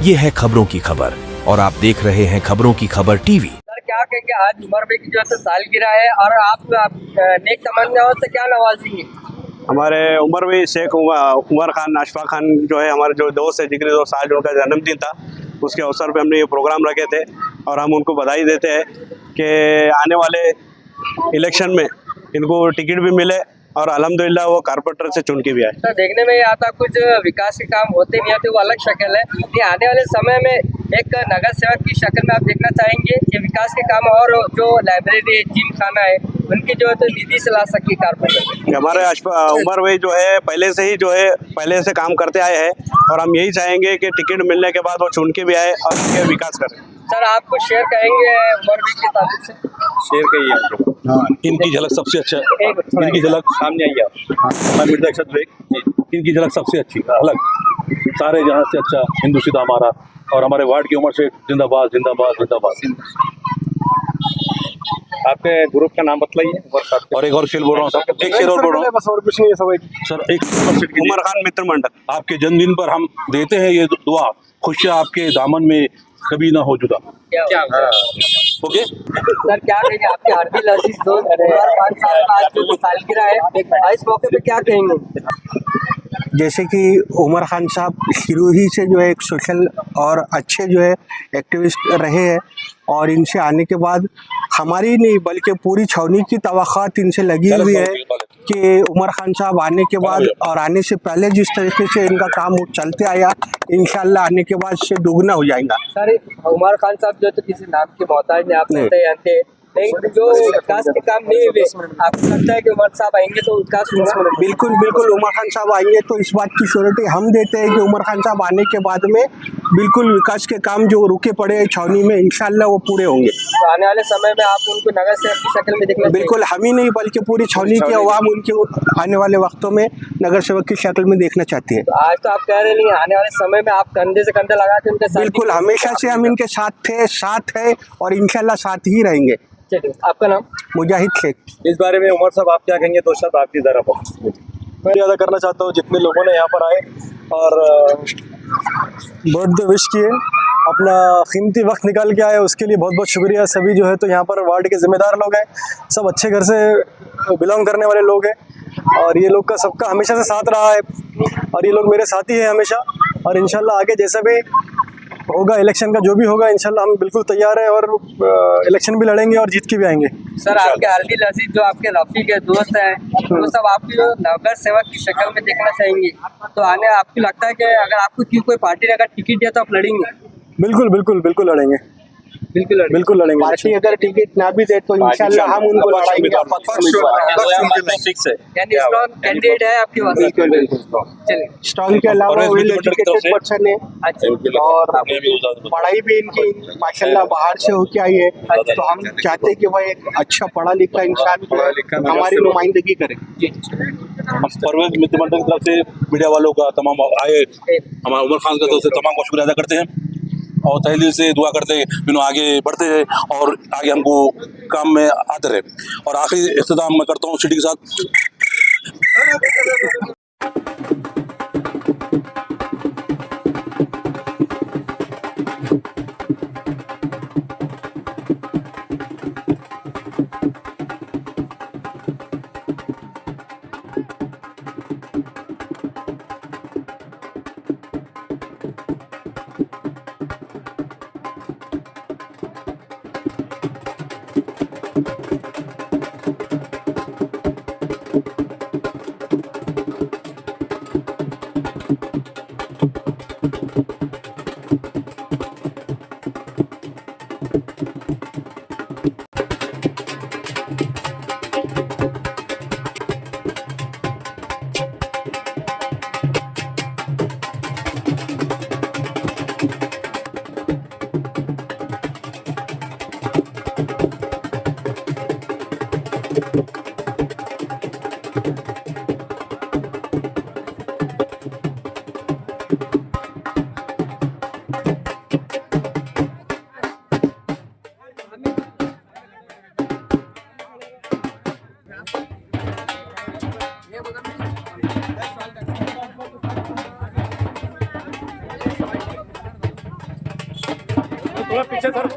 ये है खबरों की खबर और आप देख रहे हैं खबरों की खबर टीवी। सर क्या कहेंगे, आज उमर भाई की जो है सालगिरह है और आप नेक तमन्नाओं से क्या नवाजेंगे? हमारे उमर भाई शेख उमर खान अशफाक खान जो है हमारे जो दोस्त है, जिगरी दोस्त, आज उनका जन्मदिन था। उसके अवसर पे हमने ये प्रोग्राम रखे थे और हम उनको बधाई देते हैं कि आने वाले इलेक्शन में इनको टिकट भी मिले और अल्हम्दुलिल्लाह वो कारपोरेटर से चुन के भी आए। सर देखने में ये आता कुछ विकास के काम होते नहीं होते, वो अलग शक्ल है। ये आने वाले समय में एक नगर सेवक की शक्ल में आप देखना चाहेंगे कि विकास के काम और जो लाइब्रेरी जिम खाना है उनकी जो है तो निधि से ला सके कारपोरेटर। हमारे उमर भाई जो है पहले से ही जो है पहले से काम करते आए हैं और हम यही चाहेंगे कि टिकट मिलने के बाद वो चुन के भी आए और उनके विकास करें। सर आप कुछ शेयर कहेंगे उमर भाई के ताल्लुक से? शेयर कहिए। हाँ, इनकी झलक सबसे अच्छा, इनकी झलक सामने आई है। मैं मिर्जा अरशद बेग, इनकी झलक सबसे अच्छी अलग, सारे जहाँ से अच्छा हिंदू सीधा हमारा और हमारे वार्ड की उमर से जिंदाबाद जिंदाबाद जिंदाबाद। आपके ग्रुप का नाम बताइए। और एक और शेर बोल रहा हूँ सर, एक शेर और बोल रहा हूँ बस, और कुछ नहीं है सब। सर। एक उमर खान मित्र मंडल, आपके जन्मदिन पर हम देते हैं ये दुआ, खुशियाँ आपके दामन में कभी ना हो जुदा। क्या ओके सर, क्या कहेंगे आपके हार्दिक अजीज दोस्त उमर खान साहब का आज जो सालगिरह है, इस मौके पे क्या कहेंगे? जैसे कि उमर खान साहब शुरू ही से जो है एक सोशल और अच्छे जो है एक्टिविस्ट रहे हैं और इनसे आने के बाद हमारी नहीं बल्कि पूरी छावनी की तवक्कात इनसे लगी हुई है कि उमर खान साहब आने के बाद और आने से पहले जिस तरीके से इनका काम चलते आया, इंशाल्लाह आने के बाद से दुगना हो जाएगा। सर उमर खान साहब जो तो किसी नाम के मोहताज नहीं, आप जानते हैं, लेकिन जो विकास के काम नहीं हुए, आपको लगता है कि उमर साहब आएंगे तो विकास होगा? बिल्कुल बिल्कुल, उमर खान साहब आएंगे तो इस बात की श्योरिटी हम देते हैं कि उमर खान साहब आने के बाद में बिल्कुल विकास के काम जो रुके पड़े हैं छावनी में, इंशाल्लाह वो पूरे होंगे। तो आने वाले समय में आप उनको नगर सेवक की शक्ल में देखना? बिल्कुल, हम ही नहीं बल्कि पूरी छावनी की आवाम उनके आने वाले वक्तों में नगर सेवक की शक्ल में देखना चाहती है। तो आज तो आप कह रहे नहीं, आने वाले समय में आप कंधे से कंधे लगा के उनके साथ? बिल्कुल, हमेशा से हम इनके साथ थे, साथ है और इंशाल्लाह साथ ही रहेंगे। चलिए, आपका नाम? मुजाहिद शेख। इस बारे में उमर साहब आप क्या कहेंगे? दो शब्द आपकी तरफ। मैं ज़्यादा करना चाहता हूँ जितने लोगों ने यहाँ पर आए और बर्थडे विश किए, अपना कीमती वक्त निकाल के आए, उसके लिए बहुत बहुत शुक्रिया। सभी जो है तो यहाँ पर वार्ड के ज़िम्मेदार लोग हैं, सब अच्छे घर से बिलोंग करने वाले लोग हैं और ये लोग का सबका हमेशा से साथ रहा है और ये लोग मेरे साथी हैं हमेशा। और इंशाल्लाह आगे जैसा भी होगा इलेक्शन का जो भी होगा, इंशाल्लाह हम बिल्कुल तैयार हैं और इलेक्शन भी लड़ेंगे और जीत के भी आएंगे। सर आपके हार्दिक अजीज जो आपके रफीक है, दोस्त हैं, वो सब आपकी जो नगर सेवक की शक्ल में देखना चाहेंगे, तो आने आपको लगता है कि अगर आपको कोई पार्टी ने अगर टिकट दिया तो आप लड़ेंगे? बिल्कुल बिल्कुल बिल्कुल लड़ेंगे, बिल्कुल लड़ेंगे। पार्टी अगर टिकट ना भी दे तो इंशाल्लाह हम उनको लड़ाएंगे। यानी स्ट्रॉन्ग कैंडिडेट है आपके पास? बिल्कुल बिल्कुल, चलिए। स्ट्रॉन्ग के अलावा वेल एजुकेटेड पर्सन है अच्छा, और पढ़ाई भी इनकी माशाल्लाह बाहर से होके आई है, तो हम चाहते हैं कि वह एक अच्छा पढ़ा लिखा इंसान हमारी नुमाइंदगी करे। परवेज मित्र मंडल की तरफ से मीडिया वालों का तमाम आए, हमारे उमर खान की तरफ से तमाम का शुक्रिया अदा करते हैं और तहे दिल से दुआ करते हैं कि आगे बढ़ते रहे और आगे हमको काम में आते रहे। और आखिरी इख्तिताम मैं करता हूँ सिटी के साथ। थोड़ा पीछे सर।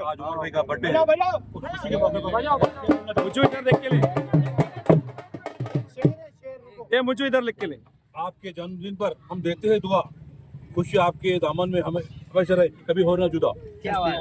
आज उमर भाई का बर्थडे है, खुशी के मौके पर मुझे इधर देख के ले, ये मुझे इधर लिख के ले। आपके जन्मदिन पर हम देते हैं दुआ, खुशी आपके दामन में हमें हमेशा रहे, कभी हो ना जुदा। क्या बात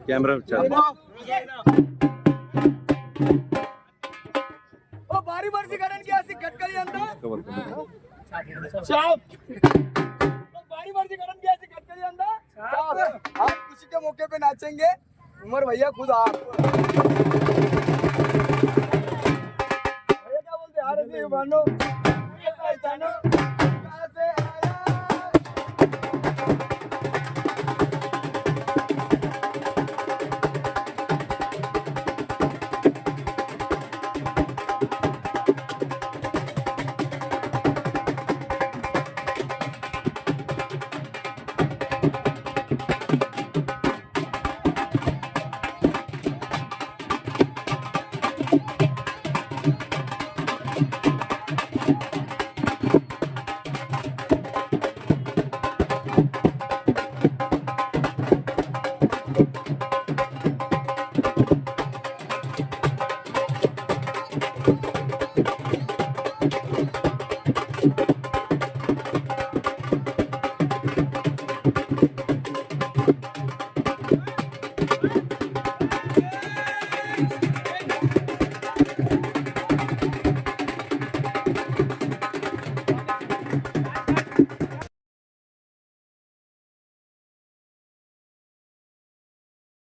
कैमरा भारी वर्षी करण की अशी कटकली अंदा भारी वर्षी करण की ऐसी कटकली अंदा आप खुशी के मौके पे नाचेंगे उमर भैया खुद आप भैया क्या बोलते हैं